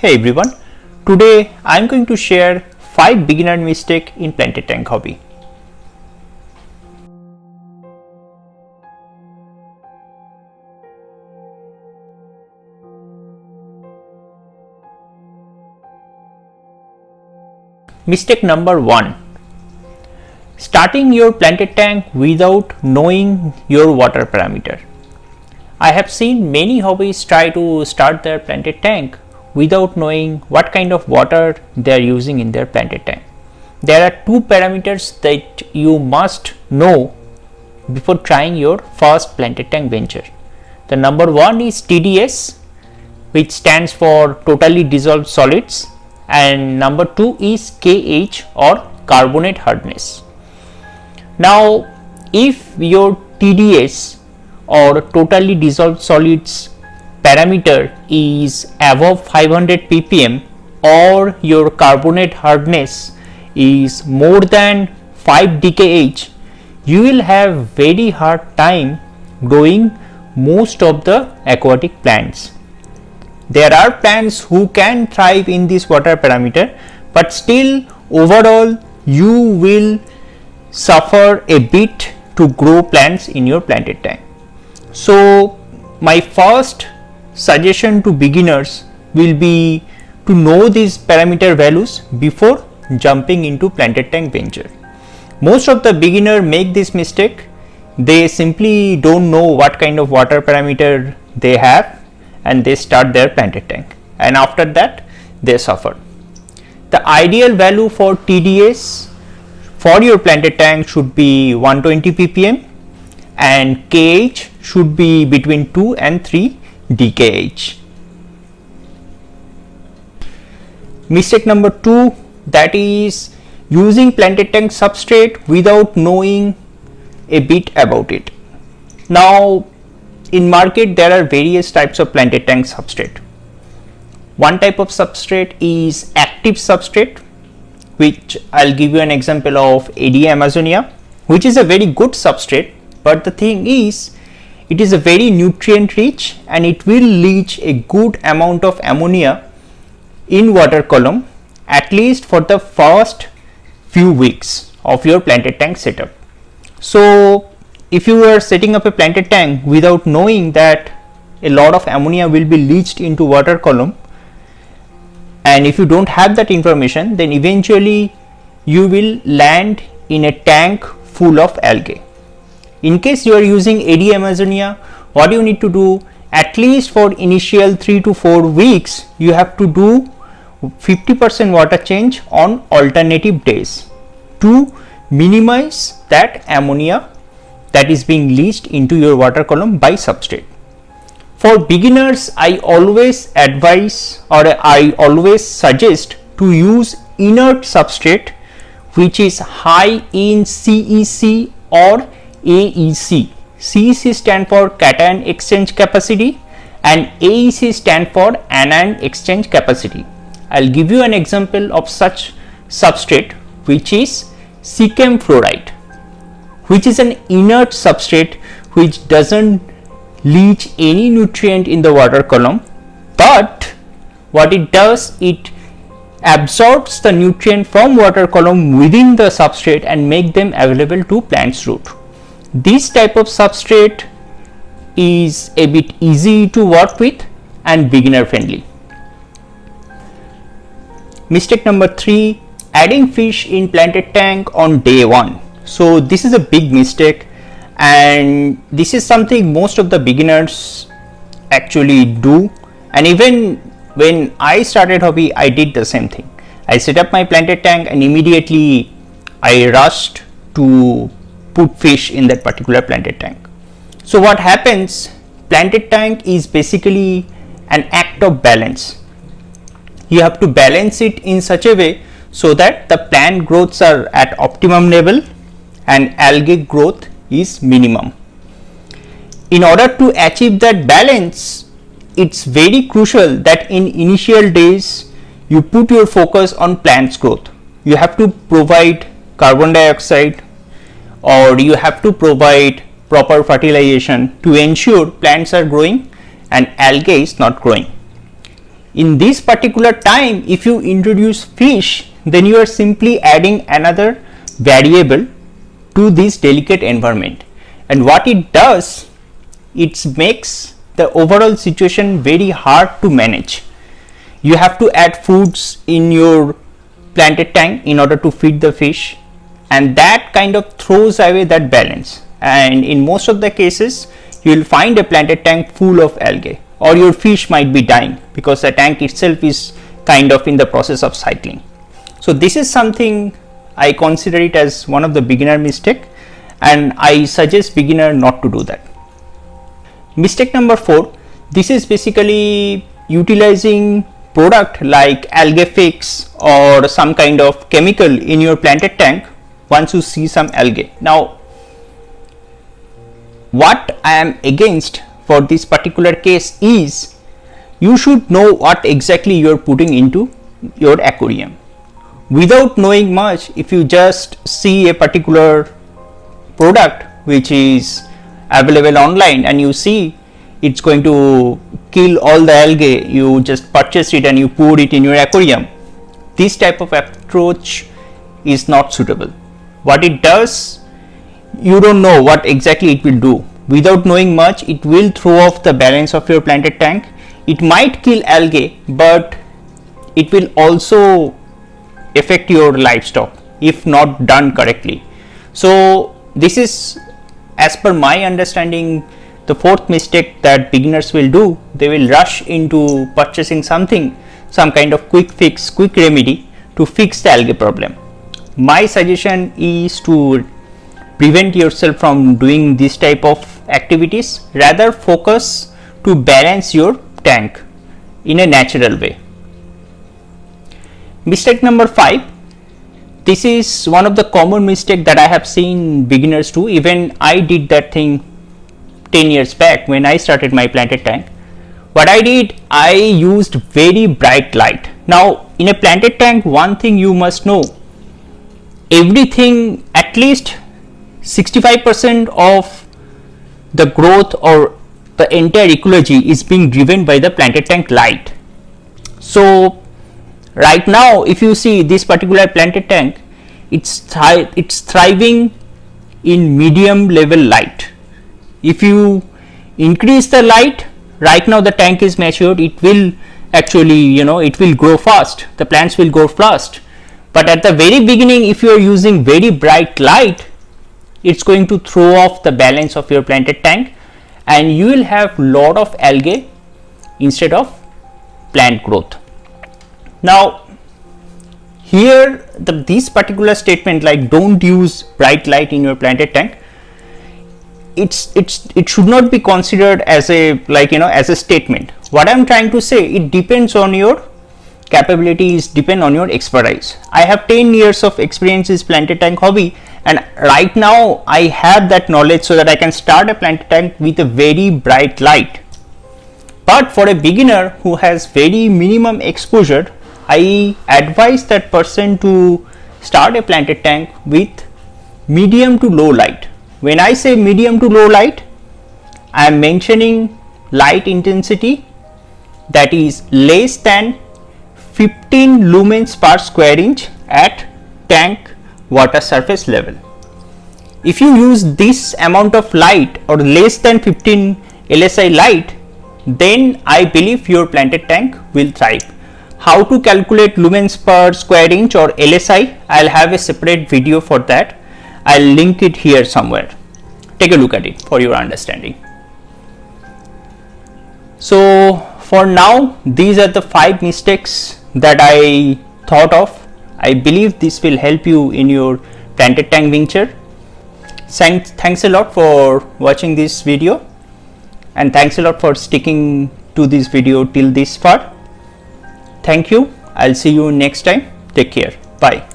Hey everyone, today I am going to share 5 beginner mistakes in planted tank hobby. Mistake number 1. Starting your planted tank without knowing your water parameter. I have seen many hobbyists try to start their planted tank without knowing what kind of water they are using in their planted tank. There are two parameters that you must know before trying your first planted tank venture. The number 1 is TDS, which stands for totally dissolved solids, and number 2 is KH or carbonate hardness. Now if your TDS or totally dissolved solids parameter is above 500 ppm or your carbonate hardness is more than 5 dkh, you will have very hard time growing most of the aquatic plants. There are plants who can thrive in this water parameter, but still overall you will suffer a bit to grow plants in your planted tank. So my first suggestion to beginners will be to know these parameter values before jumping into planted tank venture. Most of the beginner make this mistake. They simply don't know what kind of water parameter they have and they start their planted tank, and after that they suffer. The ideal value for TDS for your planted tank should be 120 ppm and KH should be between 2 and 3 dkh. Mistake number 2, that is using planted tank substrate without knowing a bit about it. Now in market there are various types of planted tank substrate. One type of substrate is active substrate, which I'll give you an example of AD Amazonia, which is a very good substrate, but the thing is it is a very nutrient rich and it will leach a good amount of ammonia in water column at least for the first few weeks of your planted tank setup. So if you are setting up a planted tank without knowing that a lot of ammonia will be leached into water column, and if you don't have that information, then eventually you will land in a tank full of algae. In case you are using AD Amazonia, what you need to do, at least for initial 3 to 4 weeks, you have to do 50% water change on alternative days to minimize that ammonia that is being leached into your water column by substrate. For beginners, I always advise or I always suggest to use inert substrate which is high in CEC or AEC. CEC stand for cation exchange capacity and AEC stand for anion exchange capacity. I'll give you an example of such substrate, which is cesium fluoride, which is an inert substrate which doesn't leach any nutrient in the water column, but what it does, it absorbs the nutrient from water column within the substrate and make them available to plant's root. This type of substrate is a bit easy to work with and beginner friendly. Mistake number 3, adding fish in planted tank on day 1. So this is a big mistake, and this is something most of the beginners actually do, and even when I started hobby I did the same thing. I set up my planted tank and immediately I rushed to put fish in that particular planted tank. So what happens, planted tank is basically an act of balance. You have to balance it in such a way so that the plant growths are at optimum level and algae growth is minimum. In order to achieve that balance, it's very crucial that in initial days you put your focus on plant's growth. You have to provide carbon dioxide or you have to provide proper fertilization to ensure plants are growing and algae is not growing. In this particular time, if you introduce fish, then you are simply adding another variable to this delicate environment, and what it does, it makes the overall situation very hard to manage. You have to add foods in your planted tank in order to feed the fish, and that kind of throws away that balance, and in most of the cases you will find a planted tank full of algae, or your fish might be dying because the tank itself is kind of in the process of cycling. So this is something I consider it as one of the beginner mistake, and I suggest beginner not to do that. Mistake number 4, this is basically utilizing product like algae fix or some kind of chemical in your planted tank once you see some algae. Now what I am against for this particular case is you should know what exactly you are putting into your aquarium. Without knowing much, if you just see a particular product which is available online and you see it's going to kill all the algae, you just purchase it and you pour it in your aquarium, this type of approach is not suitable. What it does, you don't know what exactly it will do. Without knowing much, it will throw off the balance of your planted tank. It might kill algae, but it will also affect your livestock if not done correctly. So this is, as per my understanding, the 4th mistake that beginners will do. They will rush into purchasing some kind of quick fix, quick remedy to fix the algae problem. My suggestion is to prevent yourself from doing this type of activities, rather focus to balance your tank in a natural way. Mistake number 5, this is one of the common mistake that I have seen beginners do. Even I did that thing 10 years back when I started my planted tank. What I did, I used very bright light. Now in a planted tank, one thing you must know, everything, at least 65% of the growth or the entire ecology is being driven by the planted tank light. So right now if you see this particular planted tank, it's thriving in medium level light. If you increase the light, right now the tank is matured, it will actually, it will grow fast, the plants will grow fast. But at the very beginning, if you are using very bright light, it's going to throw off the balance of your planted tank, and you will have lot of algae instead of plant growth. Now here this particular statement, like don't use bright light in your planted tank, it should not be considered as a as a statement. What I'm trying to say, it depends on your capabilities, depend on your expertise. I have 10 years of experience in planted tank hobby, and right now I have that knowledge so that I can start a planted tank with a very bright light. But for a beginner who has very minimum exposure, I advise that person to start a planted tank with medium to low light. When I say medium to low light, I am mentioning light intensity that is less than 15 lumens per square inch at tank water surface level. If you use this amount of light or less than 15 LSI light, then I believe your planted tank will thrive. How to calculate lumens per square inch or LSI, I'll have a separate video for that. I'll link it here somewhere. Take a look at it for your understanding. So for now, these are the 5 mistakes that I thought of. I believe this will help you in your planted tank venture. Thanks a lot for watching this video, and thanks a lot for sticking to this video till this far. Thank you. I'll see you next time. Take care. Bye.